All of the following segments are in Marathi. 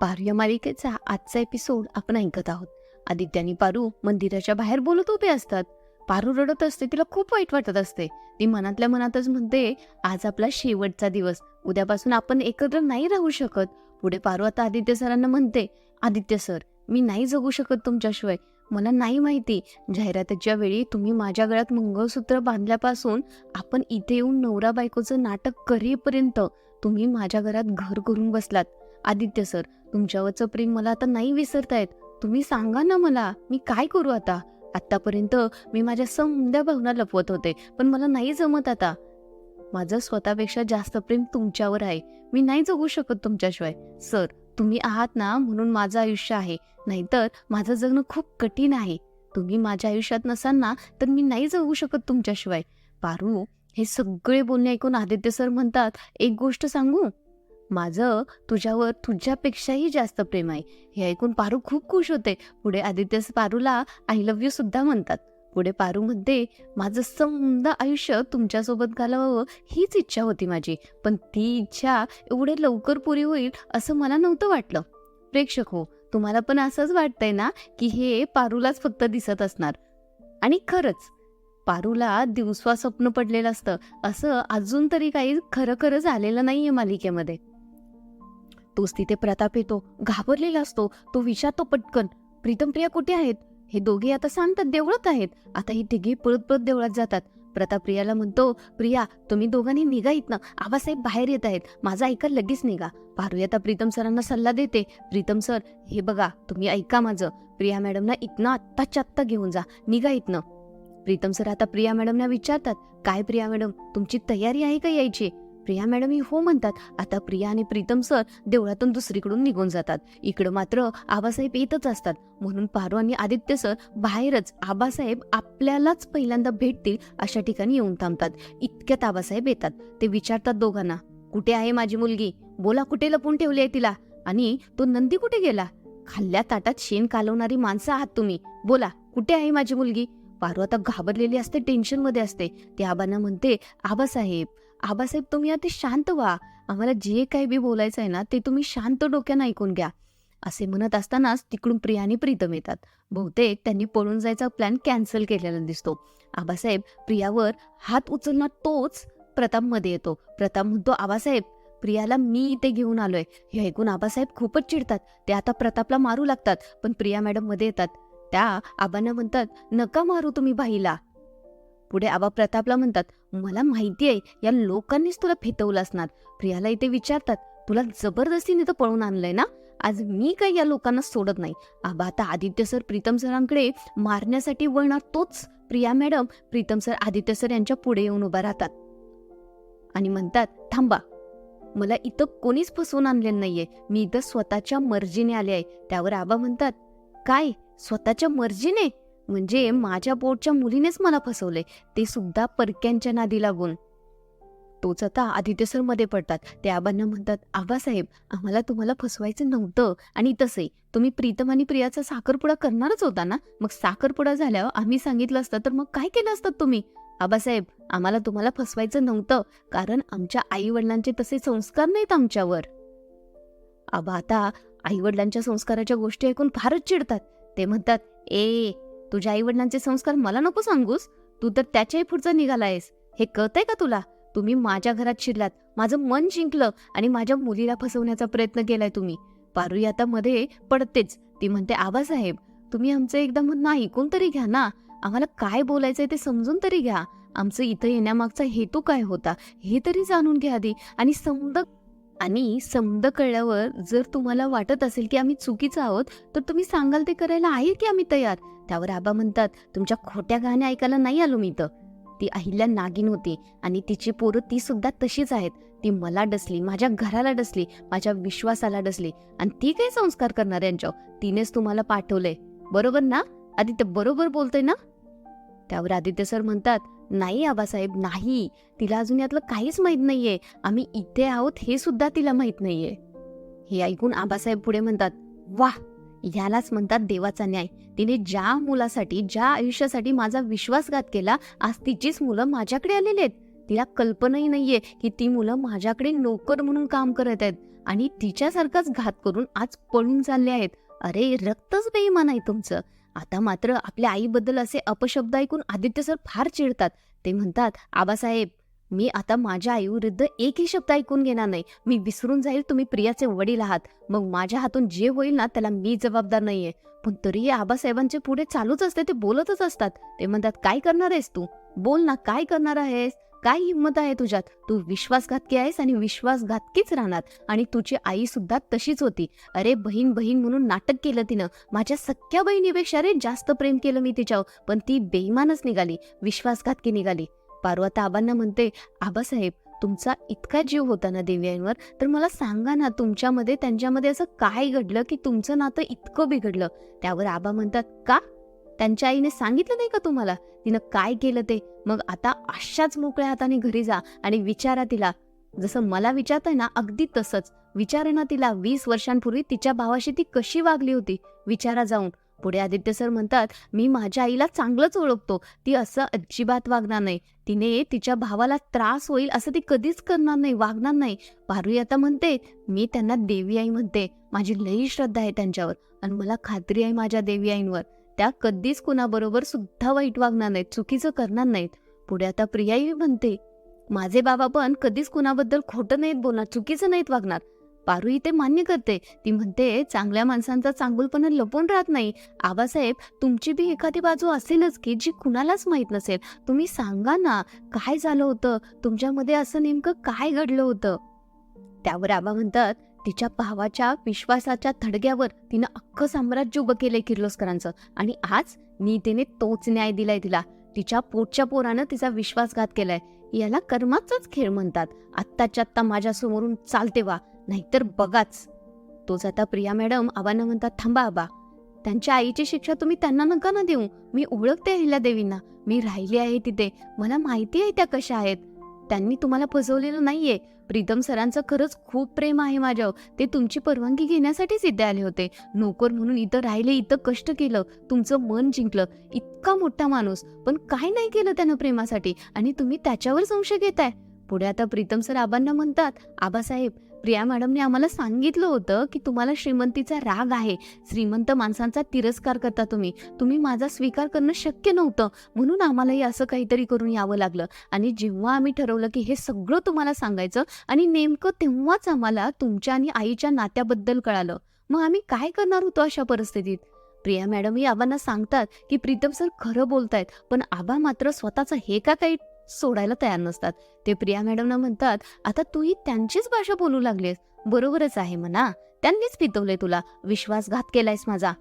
पारू या मालिकेचा आजचा एपिसोड आपण ऐकत आहोत. आदित्य आणि पारू मंदिराच्या बाहेर बोलत उभे असतात. पारू रडत असते, तिला खूप वाईट वाटत असते. ती मनातल्या मनातच म्हणते, आज आपला शेवटचा दिवस, उद्यापासून आपण एकत्र नाही राहू शकत. पुढे पारू आता आदित्य सरांना म्हणते, आदित्य सर, मी नाही जगू शकत तुमच्याशिवाय. मला नाही माहिती, जाहिरातीच्या वेळी तुम्ही माझ्या गळ्यात मंगळसूत्र बांधल्यापासून आपण इथे येऊन नवरा बायकोचं नाटक करेपर्यंत तुम्ही माझ्या घरात घर करून बसलात. आदित्य सर, तुमच्यावरचं प्रेम मला आता नाही विसरता येत. तुम्ही सांगा ना मला, मी काय करू आता? आतापर्यंत मी माझ्या समद्या भावना लपवत होते, पण मला नाही जमत आता. माझं स्वतःपेक्षा जास्त प्रेम तुमच्यावर आहे. मी नाही जगू शकत तुमच्याशिवाय. सर, तुम्ही आहात ना म्हणून माझं आयुष्य आहे, नाहीतर माझं जगणं खूप कठीण आहे. तुम्ही माझ्या आयुष्यात नसाल ना तर मी नाही जगू शकत तुमच्याशिवाय. पारू हे सगळे बोलणे ऐकून आदित्य सर म्हणतात, एक गोष्ट सांगू, माझं तुझ्यावर तुझ्यापेक्षाही जास्त प्रेम आहे. हे ऐकून पारू खूप खुश होते. पुढे आदित्य पारूला आय लव्ह यू सुद्धा म्हणतात. पुढे पारू म्हणते, माझं समद आयुष्य तुमच्यासोबत घालवावं हीच इच्छा होती माझी, पण ती इच्छा एवढे लवकर पुरी होईल असं मला नव्हतं वाटलं. प्रेक्षक हो, तुम्हाला पण असंच वाटतंय ना की हे पारूलाच फक्त दिसत असणार? आणि खरंच पारूला दिवसा स्वप्न पडलेलं असतं, असं अजून तरी काही खरं खरं झालेलं नाहीये मालिकेमध्ये. तोच तिथे प्रताप येतो, घाबरलेला असतो. तो विचारतो पटकन, प्रीतम प्रिया कुठे आहेत? हे दोघे आता सांगतात देवळात आहेत. आता ही तिघे पळत पळत देवळात जातात. प्रताप प्रियाला म्हणतो, प्रिया तुम्ही दोघांनी निघा इथनं, आबासाहेब बाहेर येत आहेत, माझा ऐका लगेच निघा. पारू आता प्रीतम सरांना सल्ला देते, प्रीतम सर हे बघा, तुम्ही ऐका माझं, प्रिया मॅडमना इथनं आत्ताच्या आत्ता घेऊन जा, निघा इथनं. प्रीतम सर आता प्रिया मॅडमना विचारतात, काय प्रिया मॅडम, तुमची तयारी आहे का यायची? प्रिया मॅडम ही हो म्हणतात. आता प्रिया आणि प्रीतम सर देवळातून दुसरीकडून निघून जातात. इकडं मात्र आबासाहेब येतच असतात, म्हणून पारू आणि आदित्य सर बाहेरच आबासाहेब आपल्यालाच पहिल्यांदा भेटतील अशा ठिकाणी येऊन थांबतात. इतक्यात आबासाहेब येतात. ते विचारतात दोघांना, कुठे आहे माझी मुलगी? बोला, कुठे लपून ठेवली आहे तिला? आणि तो नंदी कुठे गेला? खाल्ल्या ताटात शेण कालवणारी माणसं आहात तुम्ही, बोला कुठे आहे माझी मुलगी? पारू आता घाबरलेली असते, टेन्शन मध्ये असते. ते आबांना म्हणते, आबासाहेब आबासाहेब तुम्ही आता शांत व्हा, आम्हाला जे काही बी बोलायचं आहे ना ते तुम्ही शांत डोक्यानं ऐकून घ्या. असे म्हणत असतानाच तिकडून प्रिया आणि प्रीतम येतात. बहुतेक त्यांनी पळून जायचा प्लॅन कॅन्सल केलेला दिसतो. आबासाहेब प्रियावर हात उचलणार तोच प्रताप मध्ये येतो. प्रताप म्हणतो, आबासाहेब प्रियाला मी इथे घेऊन आलोय. हे ऐकून आबासाहेब खूपच चिडतात. ते आता प्रतापला मारू लागतात, पण प्रिया मॅडम मध्ये येतात. त्या आबांना म्हणतात, नका मारू तुम्ही बाईला. पुढे आबा प्रतापला म्हणतात, मला माहिती आहे या लोकांनीच तुला फेतवलं असणार. प्रियाला इथे विचारतात, तुला जबरदस्तीने तर पळून आणलंय ना? आज मी काही या लोकांना सोडत नाही. आबा आता आदित्य सर प्रीतम सरांकडे मारण्यासाठी वळणार तोच Priya madam Pritam sir Aditya sir यांच्या पुढे येऊन उभा राहतात आणि म्हणतात, थांबा, मला इथं कोणीच फसवून आणलेलं नाहीये, मी इथं स्वतःच्या मर्जीने आले आहे. त्यावर आबा म्हणतात, काय स्वतःच्या मर्जीने? म्हणजे माझ्या पोटच्या मुलीनेच मला फसवले, ते सुद्धा परक्यांच्या नादी लागून. तोच आता आदित्य सर मध्ये पडतात. ते आबांना म्हणतात, आबासाहेब आम्हाला तुम्हाला फसवायचं नव्हतं, आणि तसंही तुम्ही प्रीतम आणि प्रियाचा साखरपुडा करणारच होता ना, मग साखरपुडा झाल्यावर आम्ही सांगितलं असतं तर मग काय केलं असतं तुम्ही? आबासाहेब आम्हाला तुम्हाला फसवायचं नव्हतं, कारण आमच्या आई वडिलांचे तसे संस्कार नाहीत आमच्यावर. आबा आता आई वडिलांच्या संस्काराच्या गोष्टी ऐकून फारच चिडतात. ते म्हणतात, ए तुझ्या आई वडिलांचे संस्कार मला नको सांगूस, तू तर त्याच्याही पुढचा निघालायस. हे कळतंय का तुला? तुम्ही माझ्या घरात शिरलात, माझं मन जिंकलं आणि माझ्या मुलीला फसवण्याचा प्रयत्न केलाय तुम्ही. पारू आता मध्ये पडतेच. ती म्हणते, आबासाहेब तुम्ही आमचं एकदा म्हणणं ऐकून तरी घ्या ना, आम्हाला काय बोलायचंय ते समजून तरी घ्या. आमचं इथं येण्यामागचा हेतू काय होता हे तरी जाणून घ्या आधी. आणि समद कळल्यावर जर तुम्हाला वाटत असेल की आम्ही चुकीचं आहोत तर तुम्ही सांगाल ते करायला आहे की आम्ही तयार. त्यावर आबा म्हणतात, तुमच्या खोट्या कहाण्या ऐकायला नाही आलो मी इथं. ती अहिल्या नागिन होती आणि तिची पोरं ती सुद्धा तशीच आहेत. ती मला डसली, माझ्या घराला डसली, माझ्या विश्वासाला डसली, आणि ती काही संस्कार करणार यांच्यावर? तिनेच तुम्हाला पाठवलंय, बरोबर ना? आदित्य बरोबर बोलतोय ना? त्यावर आदित्य सर म्हणतात, नाही आबासाहेब नाही, तिला अजून यातलं काहीच माहित नाहीये, आम्ही इथे आहोत हे सुद्धा तिला माहित नाहीये. हे ऐकून आबासाहेब पुढे म्हणतात, वाह, ह्यालाच म्हणतात देवाचा न्याय. तिने ज्या मुलासाठी, ज्या आयुष्यासाठी माझा विश्वासघात केला, आज तिचीच मुलं माझ्याकडे आलेली आहेत. तिला कल्पनाही नाहीये की ती मुलं माझ्याकडे नोकर म्हणून काम करत आहेत. आणि तिच्यासारखाच घात करून आज पळून चालले आहेत. अरे रक्तच बेईमान आहे तुमचं. आता मात्र आपल्या आईबद्दल असे अपशब्द ऐकून आदित्य सर फार चिडतात. ते म्हणतात, आबासाहेब, मी आता माझ्या आईविरुद्ध एकही शब्द ऐकून घेणार नाही. मी विसरून जाईल तुम्ही प्रियाचे वडील आहात. मग माझ्या हातून जे होईल ना त्याला मी जबाबदार नाहीये. पण तरीही आबासाहेबांचे पुढे चालूच असते, ते बोलतच असतात. ते म्हणतात, काय करणार आहेस तू? बोल ना, काय करणार आहेस? काय हिंमत आहे तुझ्यात? तू विश्वासघातकी आहेस आणि विश्वासघातकीच राहणार. आणि तुझी आई सुद्धा तशीच होती. अरे बहीण बहीण म्हणून नाटक केलं तिनं. माझ्या सख्या बहिणीपेक्षा रे जास्त प्रेम केलं मी तिच्यावर. पण ती बेईमानच निघाली, विश्वासघातकी निघाली. पारू आता आबांना म्हणते, आबासाहेब, तुमचा इतका जीव होता ना देवी आईंवर, तर मला सांगा ना, तुमच्यामध्ये त्यांच्यामध्ये असं काय घडलं की तुमचं नातं इतकं बिघडलं? त्यावर आबा म्हणतात, का? त्यांच्या आईने सांगितलं नाही का तुम्हाला तिनं काय केलं ते? मग आता अशाच मोकळ्या हाताने घरी जा आणि विचारा तिला. जसं मला विचारताय ना, अगदी तसंच विचारा ना तिला. 20 वर्षांपूर्वी तिच्या भावाशी ती कशी वागली होती, विचारा जाऊन. पुढे आदित्य सर म्हणतात, मी माझ्या आईला चांगलंच ओळखतो. ती असं अजिबात वागणार नाही. तिने तिच्या भावाला त्रास होईल असं ती कधीच करणार नाही, वागणार नाही. पारू आता म्हणते, मी त्यांना देवी आई म्हणते. माझी लई श्रद्धा आहे त्यांच्यावर आणि मला खात्री आहे माझ्या देवी आईंवर. त्या कधीच कुणाबरोबर सुद्धा वाईट वागणार नाहीत, चुकीचं करणार नाहीत. पुढे आता प्रियाई म्हणते, माझे बाबा पण कधीच कुणाबद्दल खोटं नाहीत बोलणार, चुकीचं नाहीत वागणार. पारू इथे मान्य करते. ती म्हणते, चांगल्या माणसांचा चांगुलपणा लपून राहत नाही. आबासाहेब, तुमची बी एखादी बाजू असेलच की जी कुणालाच माहीत नसेल. तुम्ही सांगा ना, काय झालं होतं तुमच्यामध्ये? असं नेमकं काय घडलं होतं? त्यावर आबा म्हणतात, तिच्या भावाच्या विश्वासाच्या थडग्यावर तिनं अख्खं साम्राज्य उभं केलंय किर्लोस्करांचं. आणि आज नीतीने तोच न्याय दिलाय तिला. तिच्या पोटच्या पोरानं तिचा विश्वासघात केलाय. याला कर्माचाच खेळ म्हणतात. आत्ताच्या आत्ता माझ्या समोरून चालते वा, नाहीतर बघाच. तोच आता प्रिया मॅडम आबांना म्हणतात, थांबा आबा, त्यांच्या आईची शिक्षा तुम्ही त्यांना नका ना देऊ. मी ओळखते अहिल्या देवींना, मी राहिली आहे तिथे, मला माहिती आहे त्या कशा आहेत. त्यांनी तुम्हाला फसवलेलं नाहीये. प्रीतम सरांचं खरंच खूप प्रेम आहे माझ्यावर. ते तुमची परवानगी घेण्यासाठीच इथे आले होते. नोकर म्हणून इथं राहिले, इथं कष्ट केलं, तुमचं मन जिंकलं. इतका मोठा माणूस, पण काय नाही केलं त्यानं प्रेमासाठी, आणि तुम्ही त्याच्यावर संशय घेताय. पुढे आता प्रीतम सर आबांना म्हणतात, आबासाहेब, प्रिया मॅडमने आम्हाला सांगितलं होतं की तुम्हाला श्रीमंतीचा राग आहे. श्रीमंत माणसांचा तिरस्कार करता तुम्ही माझा स्वीकार करणं शक्य नव्हतं, म्हणून आम्हालाही असं काहीतरी करून यावं लागलं. आणि जेव्हा आम्ही ठरवलं की हे सगळं तुम्हाला सांगायचं, आणि नेमकं तेव्हाच आम्हाला तुमच्या आणि आईच्या नात्याबद्दल कळालं. मग आम्ही काय करणार होतो अशा परिस्थितीत? प्रिया मॅडमही आबांना सांगतात की प्रीतम सर खरं बोलतायत, पण आबा मात्र स्वतःचं हे का काही सोडायला तयार नसतात. ते प्रिया मॅडमना म्हणतात, आता तूही त्यांचीच भाषा बोलू लागलीस. बरोबरच आहे म्हणा, त्यांनीच पितवलंय तुला, विश्वासघात केलायस माझा.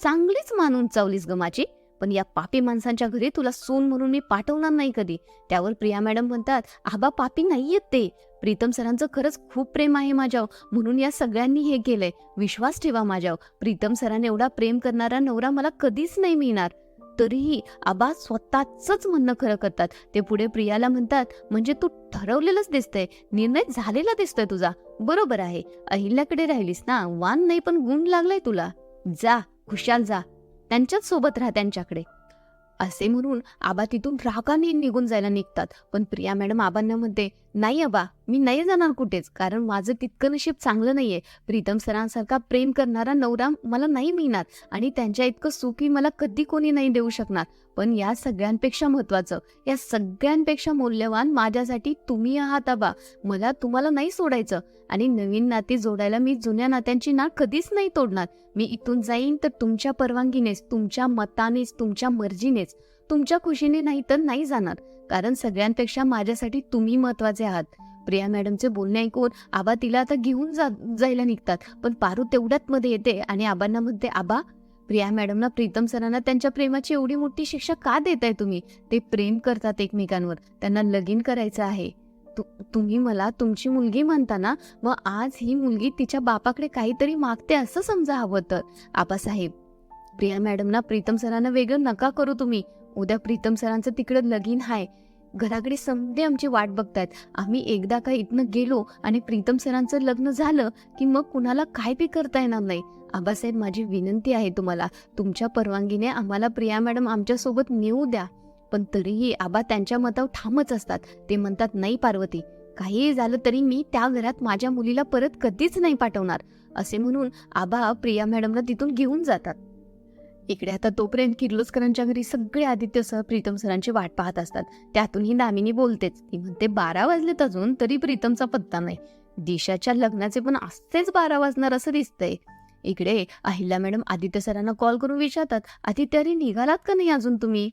चांगलीच मानून चावलीस ग माझी. पण या पापी माणसांच्या घरी तुला सून म्हणून मी पाठवणार नाही कधी. त्यावर प्रिया मॅडम म्हणतात, आबा पापी नाहीयेत ते. प्रीतम सरांचं खरंच खूप प्रेम आहे माझ्यावर, म्हणून या सगळ्यांनी हे केलंय. विश्वास ठेवा माझ्यावर. प्रीतम सरांना एवढा प्रेम करणारा नवरा मला कधीच नाही मिळणार. तरीही आबा स्वतःच म्हणणं खरं करतात. ते पुढे प्रियाला म्हणतात, म्हणजे तू ठरवलेलंच दिसतंय, निर्णय झालेला दिसतोय तुझा. बरोबर आहे, अहिल्याकडे राहिलीस ना, वान नाही पण गुण लागलाय तुला. जा, खुशाल जा, त्यांच्याच सोबत राहा, त्यांच्याकडे. असे म्हणून आबा तिथून रागाने निघून जायला निघतात. पण प्रिया मॅडम आबांना म्हणते, नाही आबा, मी नाही जाणार कुठेच, कारण माझं तितकं नशीब चांगलं नाहीये. प्रीतम सरांसारखा प्रेम करणारा नवरा मला नाही मिळणार, आणि त्यांच्या इतकं सुखी मला कधी कोणी नाही देऊ शकणार. पण या सगळ्यांपेक्षा महत्वाचं, या सगळ्यांपेक्षा मौल्यवान माझ्यासाठी तुम्ही आहात आबा. मला तुम्हाला नाही सोडायचं, आणि नवीन नाती जोडायला मी जुन्या नात्यांची नाळ कधीच नाही तोडणार. मी इथून जाईन तर तुमच्या परवानगीनेच, तुमच्या मतानेच, तुमच्या मर्जीनेच, तुमच्या खुशीने नाही तर नाही जाणार. कारण सगळ्यांपेक्षा माझ्यासाठी तुम्ही महत्वाचे आहात. प्रिया मॅडमचे बोलणे ऐकून आबा तिला आता घेऊन जायला निघतात. पण पारू तेवढ्यात मध्ये येते आणि आबांना म्हणते, आबा, प्रिया मॅडमना प्रीतम सरांना त्यांच्या प्रेमाची एवढी मोठी शिक्षा का देताय तुम्ही? ते प्रेम करतात एकमेकांवर, त्यांना लगीन करायचं आहे. तुम्ही मला तुमची मुलगी म्हणता ना, मग आज ही मुलगी तिच्या बापाकडे काहीतरी मागते असं समजा हवं तर. आबासाहेब, प्रिया मॅडमना प्रीतम सरांना वेगळं नका करू तुम्ही. उद्या प्रीतम सरांचं तिकडं लगीन आहे. घराकडे समजे आमची वाट बघतायत. आम्ही एकदा का इथनं गेलो आणि प्रीतम सरांचं लग्न झालं की मग कुणाला काय बी करता येणार नाही. आबासाहेब, माझी विनंती आहे तुम्हाला, तुमच्या परवानगीने आम्हाला प्रिया मॅडम आमच्यासोबत नेऊ द्या. पण तरीही आबा त्यांच्या मतावर ठामच असतात. ते म्हणतात, नाही पार्वती, काही झालं तरी मी त्या घरात माझ्या मुलीला परत कधीच नाही पाठवणार, असे म्हणून आबा प्रिया मॅडमला तिथून घेऊन जातात. इकडे आता तोपर्यंत किर्लोस्करांच्या घरी सगळे आदित्यसह प्रीतम सरांची वाट पाहत असतात. त्यातून ही दामिनी बोलतेच. ती म्हणते 12 वाजलेत अजून तरी प्रीतमचा पत्ता नाही. दिशाच्या लग्नाचे पण असेच 12 वाजणार असं दिसतंय. इकडे अहिल्या मॅडम आदित्य सरांना कॉल करून विचारतात, आदित्य अरे निघालात का नाही अजून तुम्ही?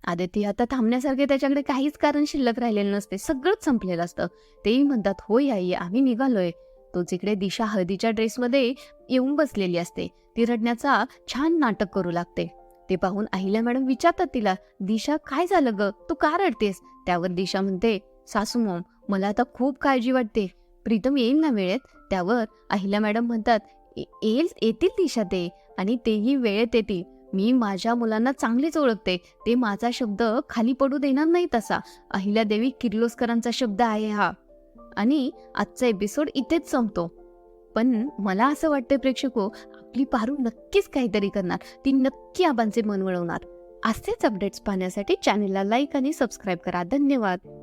आदित्य आता थांबण्यासारखे त्याच्याकडे काहीच कारण शिल्लक राहिलेलं नसते, सगळंच संपलेलं असतं. तेही म्हणतात होय आई आम्ही निघालोय. तोच इकडे दिशा हळदीच्या ड्रेसमध्ये येऊन बसलेली असते. ती रडण्याचा छान नाटक करू लागते. ते पाहून अहिल्या मॅडम विचारतात तिला, दिशा काय झालं ग, तू का रडतेस? त्यावर दिशा म्हणते, सासू मॉम मला आता खूप काळजी वाटते, प्रीतम येईल ना वेळेत? त्यावर अहिल्या मॅडम म्हणतात, येतील दिशा ते, आणि तेही वेळेत येतील. मी माझ्या मुलांना चांगलीच ओळखते, ते माझा शब्द खाली पडू देणार नाही तसा. अहिल्यादेवी किर्लोस्करांचा शब्द आहे हा. आणि आजचा एपिसोड इथेच संपतो. पण मला असं वाटतंय प्रेक्षको, आपली पारू नक्कीच काहीतरी करणार. ती नक्की आबांचे मन वळवणार. असेच अपडेट्स पाहण्यासाठी चॅनेलला लाईक आणि सबस्क्राईब करा. धन्यवाद.